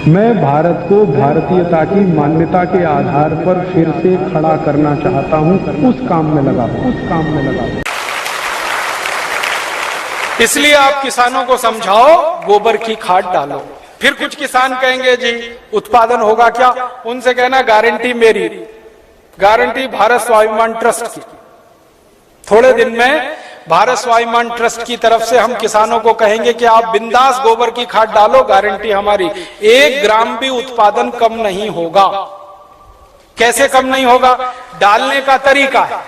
मैं भारत को भारतीयता की मान्यता के आधार पर फिर से खड़ा करना चाहता हूं, उस काम में लगा हूं। इसलिए आप किसानों को समझाओ, गोबर की खाद डालो। फिर कुछ किसान कहेंगे जी उत्पादन होगा क्या? उनसे कहना गारंटी मेरी, गारंटी भारत स्वाभिमान ट्रस्ट की। थोड़े दिन में भारत स्वाभिमान ट्रस्ट की तरफ से हम किसानों को कहेंगे कि आप बिंदास गोबर की खाद डालो, गारंटी हमारी, 1 ग्राम भी उत्पादन कम नहीं होगा। कैसे कम नहीं होगा? डालने का तरीका है।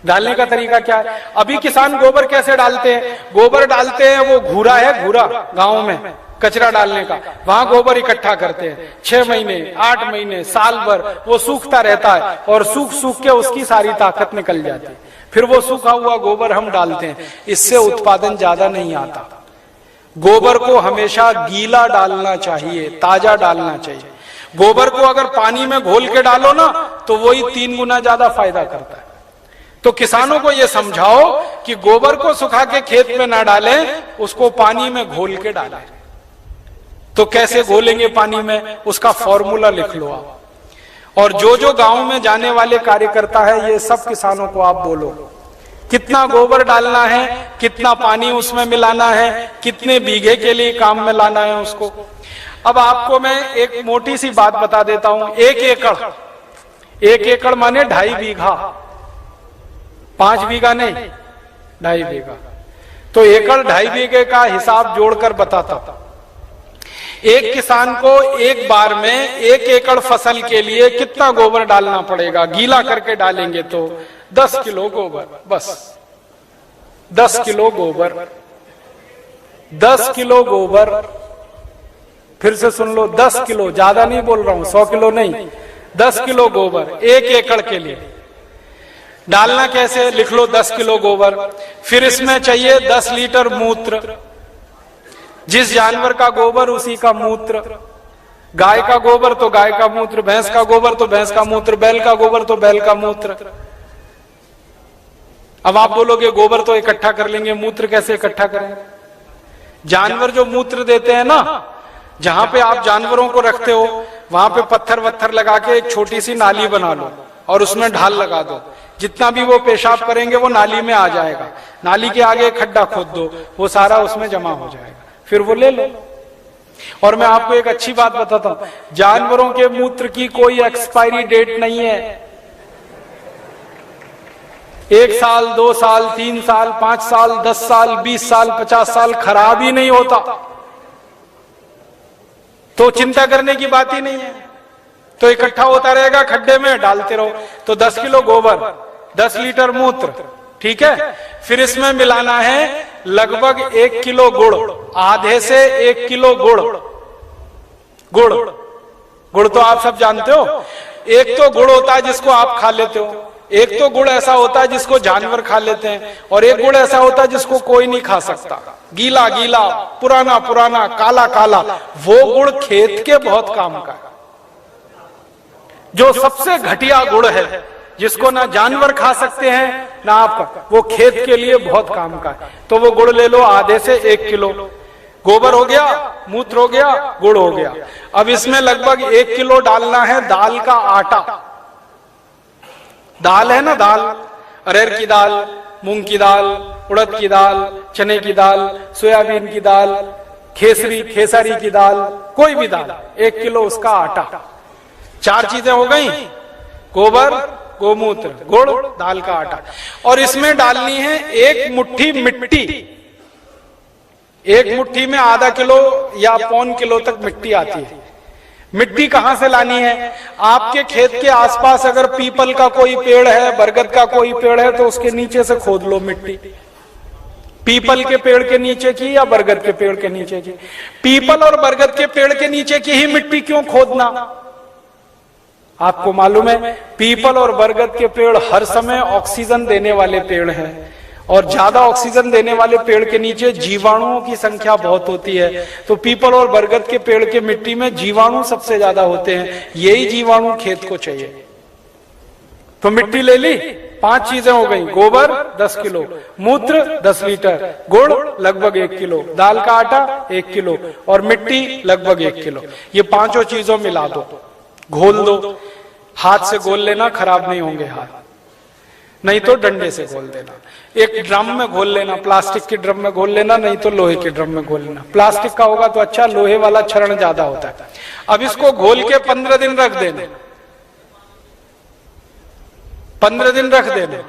डालने का तरीका क्या है? अभी किसान गोबर कैसे डालते हैं? गोबर डालते हैं, वो घूरा है, घूरा गांव में कचरा डालने का, वहां गोबर इकट्ठा करते हैं। 6 महीने, 8 महीने, साल भर वो सूखता रहता है और सूख सूख के उसकी सारी ताकत निकल जाती है। फिर वो सूखा हुआ गोबर हम डालते हैं, इससे उत्पादन ज्यादा नहीं आता। गोबर को हमेशा गीला डालना चाहिए, ताजा डालना चाहिए। गोबर को अगर पानी में घोल के डालो ना, तो वही 3 गुना ज्यादा फायदा करता है। तो किसानों को यह समझाओ कि गोबर को सुखा के खेत में ना डालें, उसको पानी में घोल के डालें। तो कैसे घोलेंगे पानी में? उसका फॉर्मूला लिख लो आप। और जो जो गांव में जाने वाले कार्यकर्ता है, ये सब किसानों को आप बोलो कितना गोबर डालना है, कितना पानी उसमें मिलाना है, कितने बीघे के लिए काम में लाना है उसको। अब आपको मैं एक मोटी सी बात बता देता हूं। 1 एकड़ माने 2.5 बीघा, 5 बीघा नहीं, 2.5 बीघा। तो एकड़ 2.5 बीघे का हिसाब जोड़कर बताता। एक किसान को एक बार में 1 एकड़ फसल के लिए कितना गोबर डालना पड़ेगा? गीला करके डालेंगे तो 10 किलो गोबर, बस 10 किलो गोबर, 10 किलो गोबर। फिर से सुन लो, 10 किलो, ज्यादा नहीं बोल रहा हूं, 100 किलो नहीं, 10 किलो गोबर 1 एकड़ के लिए डालना। कैसे? लिख लो 10 किलो गोबर। फिर इसमें चाहिए 10 लीटर मूत्र। जिस जानवर का गोबर उसी का मूत्र। गाय का गोबर तो गाय का मूत्र, भैंस का गोबर तो भैंस का मूत्र, बैल का गोबर तो बैल का मूत्र। अब आप बोलोगे गोबर तो इकट्ठा कर लेंगे, मूत्र कैसे इकट्ठा करेंगे? जानवर जो मूत्र देते हैं ना, जहां पे आप जानवरों को रखते हो वहां पे पत्थर वत्थर लगा के एक छोटी सी नाली बना लो और उसमें ढाल लगा दो। जितना भी वो पेशाब करेंगे वो नाली में आ जाएगा। नाली के आगे एक खड्डा खोद दो, वो सारा उसमें जमा हो जाएगा, फिर वो ले लो। और मैं आपको एक अच्छी बात बताता हूं, जानवरों के मूत्र की कोई एक्सपायरी डेट नहीं है। 1 साल, 2 साल, 3 साल, 5 साल, 10 साल, 20 साल, 50 साल खराब ही नहीं होता। तो चिंता करने की बात ही नहीं है। तो इकट्ठा होता रहेगा, खड्डे में डालते रहो। तो 10 किलो गोबर, 10 लीटर मूत्र, ठीक है। फिर इसमें मिलाना है लगभग 1 किलो गुड़, आधे से 1 किलो गुड़। गुड़ तो आप सब जानते हो। एक तो गुड़ होता है जिसको आप खा लेते हो, एक तो गुड़ ऐसा होता है जिसको जानवर खा लेते हैं, और एक गुड़ ऐसा होता है जिसको कोई नहीं खा सकता। गीला गीला, पुराना पुराना, काला काला, वो गुड़ खेत के बहुत काम का है। जो सबसे घटिया गुड़ है, जिसको ना जानवर खा सकते हैं ना आपका, वो खेत के लिए बहुत काम का है। तो वो गुड़ ले लो, आधे से 1 किलो। गोबर हो गया, मूत्र हो गया, गुड़ हो गया। अब इसमें लगभग 1 किलो डालना है दाल का आटा। दाल है ना, दाल, अरहर की दाल, मूंग की दाल, उड़द की दाल, चने की दाल, सोयाबीन की दाल, खेसारी की दाल, कोई भी दाल, 1 किलो उसका आटा। 4 चीजें हो गई, गोबर, गोमूत्र, गुड़, दाल का आटा। और इसमें डालनी है 1 मुट्ठी मिट्टी। 1 मुट्ठी में आधा किलो या 1.25 किलो तक मिट्टी आती है। मिट्टी कहां से लानी है? आपके खेत के आसपास अगर पीपल का कोई पेड़ है, बरगद का कोई पेड़ है, तो उसके नीचे से खोद लो मिट्टी। पीपल के पेड़ के नीचे की या बरगद के पेड़ के नीचे की? पीपल और बरगद के पेड़ के नीचे की ही मिट्टी क्यों खोदना? आपको मालूम है, पीपल और बरगद के पेड़ हर समय ऑक्सीजन देने वाले पेड़ हैं, और ज्यादा ऑक्सीजन देने वाले पेड़ के नीचे जीवाणुओं की संख्या बहुत होती है। तो पीपल और बरगद के पेड़ के मिट्टी में जीवाणु सबसे ज्यादा होते हैं। यही जीवाणु खेत को चाहिए। तो मिट्टी ले ली, 5 चीजें हो गई, गोबर 10 किलो, मूत्र 10 लीटर, गुड़ लगभग 1 किलो, दाल का आटा 1 किलो और मिट्टी लगभग 1 किलो। ये 5 चीजों मिला दो, घोल दो। हाथ से घोल लेना, खराब नहीं होंगे हाथ, नहीं तो डंडे से घोल देना। एक ड्रम में घोल लेना, प्लास्टिक के ड्रम में घोल लेना, नहीं तो लोहे के ड्रम में घोल लेना। प्लास्टिक का होगा तो अच्छा, लोहे वाला क्षरण ज्यादा होता है। अब इसको घोल के 15 दिन रख देना, 15 दिन रख देना।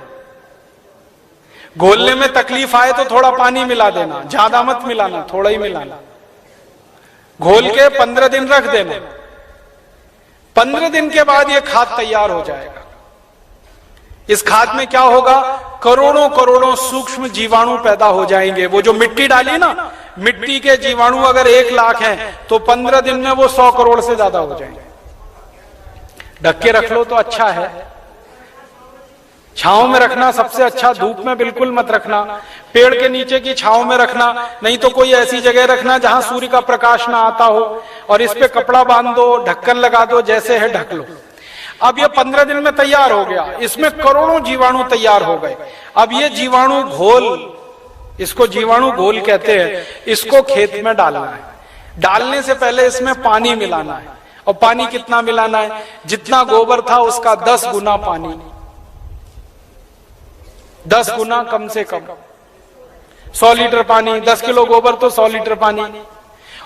घोलने में तकलीफ आए तो थोड़ा पानी मिला देना, ज्यादा मत मिलाना, थोड़ा ही मिलाना। घोल के 15 दिन रख देना। 15 दिन के बाद ये खाद तैयार हो जाएगा। इस खाद में क्या होगा, करोड़ों करोड़ों सूक्ष्म जीवाणु पैदा हो जाएंगे। वो जो मिट्टी डाली ना, मिट्टी के जीवाणु अगर 1 लाख हैं तो 15 दिन में वो 100 करोड़ से ज्यादा हो जाएंगे। ढक के रख लो तो अच्छा है, छांव में रखना सबसे अच्छा, धूप में बिल्कुल मत रखना, पेड़ के नीचे की छांव में रखना, नहीं तो कोई ऐसी जगह रखना जहां सूर्य का प्रकाश ना आता हो, और इस पे कपड़ा बांध दो, ढक्कन लगा दो, जैसे है ढक लो। अब ये 15 दिन में तैयार हो गया, इसमें करोड़ों जीवाणु तैयार हो गए। अब ये जीवाणु घोल, इसको जीवाणु घोल कहते हैं, इसको खेत में डालना है। डालने से पहले इसमें पानी मिलाना है, और पानी कितना मिलाना है, जितना गोबर था उसका 10 गुना पानी, 10 गुना कम से कम। 100 लीटर पानी, 10 किलो गोबर तो 100 लीटर पानी,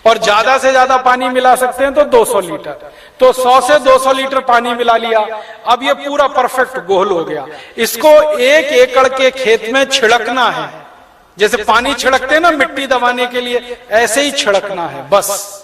और ज्यादा से ज्यादा पानी मिला सकते हैं तो 200 लीटर। तो 100 से 200 लीटर पानी मिला लिया। अब ये पूरा परफेक्ट घोल हो गया। इसको 1 एकड़ के खेत में छिड़कना है, जैसे पानी छिड़कते हैं ना मिट्टी दबाने के लिए, ऐसे ही छिड़कना है बस।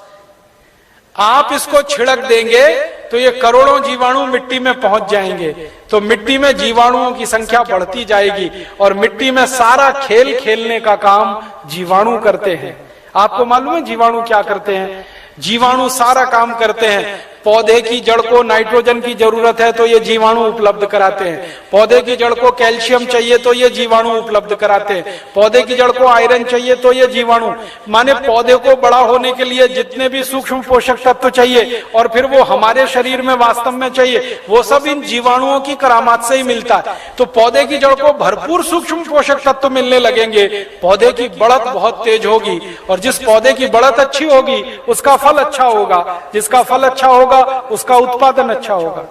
आप इसको छिड़क देंगे तो ये करोड़ों जीवाणु मिट्टी में पहुंच जाएंगे। तो मिट्टी में जीवाणुओं की संख्या बढ़ती जाएगी, और मिट्टी में सारा खेल खेलने का काम जीवाणु करते हैं। आपको मालूम है जीवाणु क्या करते हैं? जीवाणु सारा काम करते हैं। पौधे की जड़ को नाइट्रोजन की जरूरत है तो ये जीवाणु उपलब्ध कराते हैं। पौधे की जड़ को कैल्शियम चाहिए तो ये जीवाणु उपलब्ध कराते हैं। पौधे की जड़ को आयरन चाहिए तो ये जीवाणु, माने पौधे को बड़ा होने के लिए जितने भी सूक्ष्म पोषक तत्व चाहिए और फिर वो हमारे शरीर में वास्तव में चाहिए, वो सब इन जीवाणुओं की करामात से ही मिलता है। तो पौधे की जड़ को भरपूर सूक्ष्म पोषक तत्व मिलने लगेंगे, पौधे की बढ़त बहुत तेज होगी, और जिस पौधे की बढ़त अच्छी होगी उसका फल अच्छा होगा, जिसका फल अच्छा होगा उसका उत्पादन अच्छा होगा।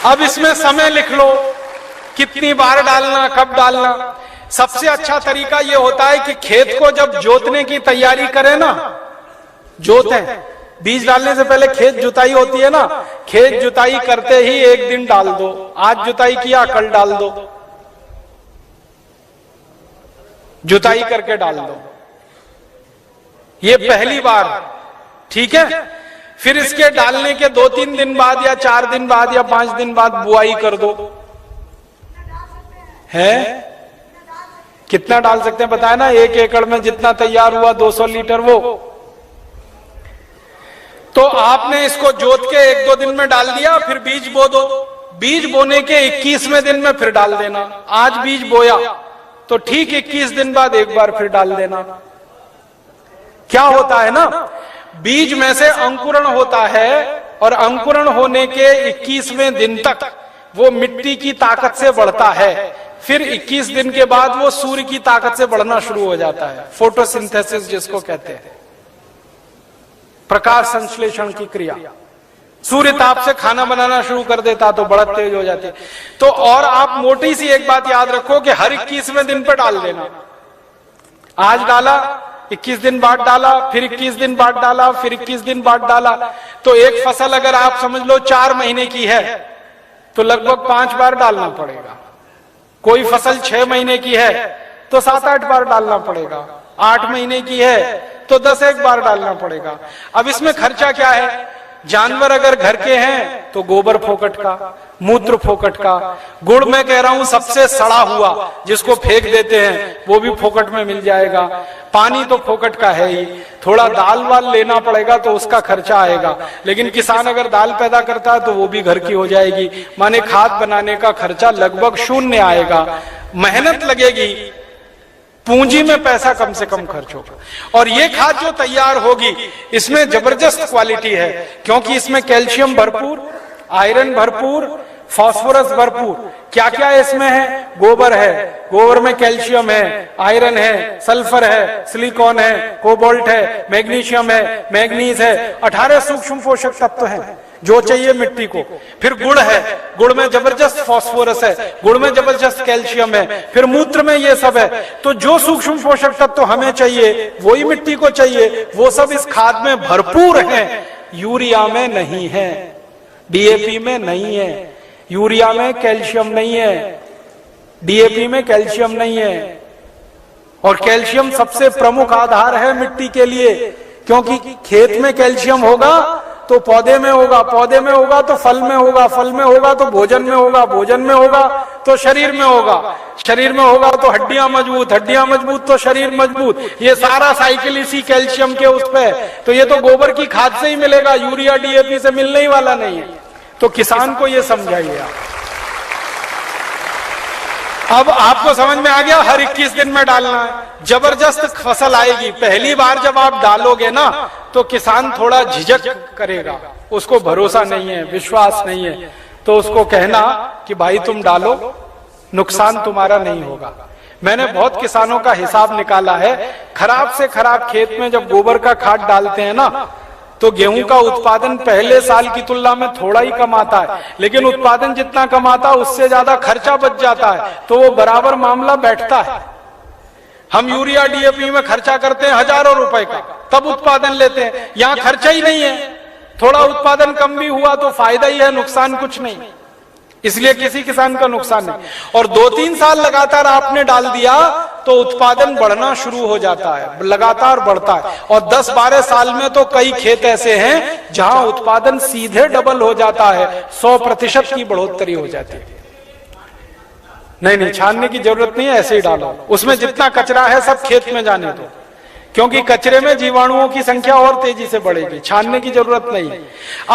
अब इसमें समय लिख लो, कितनी बार डालना, कब डालना। सबसे अच्छा तरीका यह होता है कि खेत को जब जोतने की तैयारी करें ना, जोतें, बीज डालने से पहले खेत जुताई होती है ना, खेत जुताई करते ही 1 दिन डाल दो। आज जुताई किया, कल डाल दो, जुताई करके डाल दो। ये पहली बार, ठीक है। फिर इसके डालने के 2-3 दिन बाद या 4 दिन बाद या 5 दिन बाद बुआई कर दो। है कितना डाल सकते हैं बताया ना, 1 एकड़ में जितना तैयार हुआ 200 लीटर वो। तो आपने इसको जोत के 1-2 दिन में डाल दिया, फिर बीज बो दो। बीज बोने के 21वें दिन में फिर डाल देना। आज बीज बोया तो ठीक 21 दिन बाद एक बार फिर डाल देना। क्या होता है ना, बीज में से अंकुरण होता है, और अंकुरण होने के 21वें दिन तक वो मिट्टी की ताकत से बढ़ता है। फिर 21 दिन के बाद वो सूर्य की ताकत से बढ़ना शुरू हो जाता है, फोटोसिंथेसिस जिसको कहते हैं, प्रकाश संश्लेषण की क्रिया। सूर्य ताप से खाना बनाना शुरू कर देता तो बढ़त तेज हो जाती है। तो और आप मोटी सी एक बात याद रखो कि हर 21वें दिन पे डाल देना। आज डाला, 21 दिन बाद डाला, फिर 21 दिन बाद डाला, फिर 21 दिन बाद डाला। तो एक फसल अगर आप समझ लो 4 महीने की है तो लगभग 5 बार डालना पड़ेगा। कोई फसल 6 महीने की है तो 7-8 बार डालना पड़ेगा। 8 महीने की है तो 10-1 बार डालना पड़ेगा। अब इसमें खर्चा क्या है? जानवर अगर घर के हैं तो गोबर फोकट का, मूत्र फोकट का, गुड़ मैं कह रहा हूं सबसे सड़ा हुआ जिसको फेंक देते हैं वो भी फोकट में मिल जाएगा। पानी तो फोकट का है ही, थोड़ा दाल वाल लेना पड़ेगा तो उसका खर्चा आएगा, लेकिन किसान अगर दाल पैदा करता है तो वो भी घर की हो जाएगी। माने खाद बनाने का खर्चा लगभग 0 आएगा। मेहनत लगेगी, पूंजी में पैसा कम से कम खर्च होगा। और ये खाद जो तैयार होगी इसमें जबरदस्त क्वालिटी है, क्योंकि इसमें कैल्शियम भरपूर, आयरन भरपूर, फास्फोरस भरपूर। क्या क्या इसमें है? गोबर है, गोबर में कैल्शियम है, आयरन है, सल्फर है, सिलिकॉन है, कोबाल्ट है, मैग्नीशियम है, मैग्नीज है, 18 सूक्ष्म पोषक तत्व हैं जो चाहिए मिट्टी को। फिर गुड़ है, गुड़ में जबरदस्त फास्फोरस है, गुड़ में जबरदस्त कैल्शियम है, फिर मूत्र में ये सब है। तो जो सूक्ष्म पोषक तत्व हमें चाहिए वही मिट्टी को चाहिए, वो सब इस खाद में भरपूर है। यूरिया में नहीं है, डीएपी में नहीं है, यूरिया में कैल्शियम नहीं है, डीएपी में कैल्शियम नहीं है। और कैल्शियम सबसे प्रमुख आधार है मिट्टी के लिए, क्योंकि खेत में कैल्शियम होगा तो पौधे में होगा, पौधे में होगा तो फल में होगा, फल में होगा तो भोजन में होगा, भोजन में होगा तो शरीर में होगा, शरीर में होगा तो हड्डियां मजबूत, हड्डियां मजबूत तो शरीर मजबूत। ये सारा साइकिल इसी कैल्शियम के उस पे। तो ये तो गोबर की खाद से ही मिलेगा, यूरिया डीएपी से मिलने ही वाला नहीं है। तो किसान को ये समझाइए आप। अब आपको समझ में आ गया, हर 21 दिन में डालना है, जबरदस्त फसल आएगी। पहली बार जब आप डालोगे ना तो किसान थोड़ा झिझक करेगा, उसको भरोसा नहीं है, विश्वास नहीं है, तो उसको कहना कि भाई तुम डालो, नुकसान तुम्हारा नहीं होगा। मैंने बहुत किसानों का हिसाब निकाला है, खराब से खराब खेत में जब गोबर का खाद डालते हैं ना तो गेहूं का उत्पादन पहले साल की तुलना में थोड़ा ही कम आता है, लेकिन उत्पादन जितना कम आता है उससे ज्यादा खर्चा बच जाता है, तो वो बराबर मामला बैठता है। हम यूरिया डीएपी में खर्चा करते हैं हजारों रुपए का, तब उत्पादन लेते हैं। यहां खर्चा ही नहीं है, थोड़ा उत्पादन कम भी हुआ तो फायदा ही है, नुकसान कुछ नहीं, इसलिए किसी किसान का नुकसान नहीं। और 2-3 साल लगातार आपने डाल दिया तो उत्पादन बढ़ना शुरू हो जाता है, लगातार बढ़ता है। और 10-12 साल में तो कई खेत ऐसे हैं जहां उत्पादन सीधे डबल हो जाता है, 100% की बढ़ोतरी हो जाती है। नहीं, छानने की जरूरत नहीं है, ऐसे ही डालो। उसमें जितना कचरा है सब खेत में जाने दो, क्योंकि कचरे में जीवाणुओं की संख्या और तेजी से बढ़ेगी, छानने की जरूरत नहीं है। अब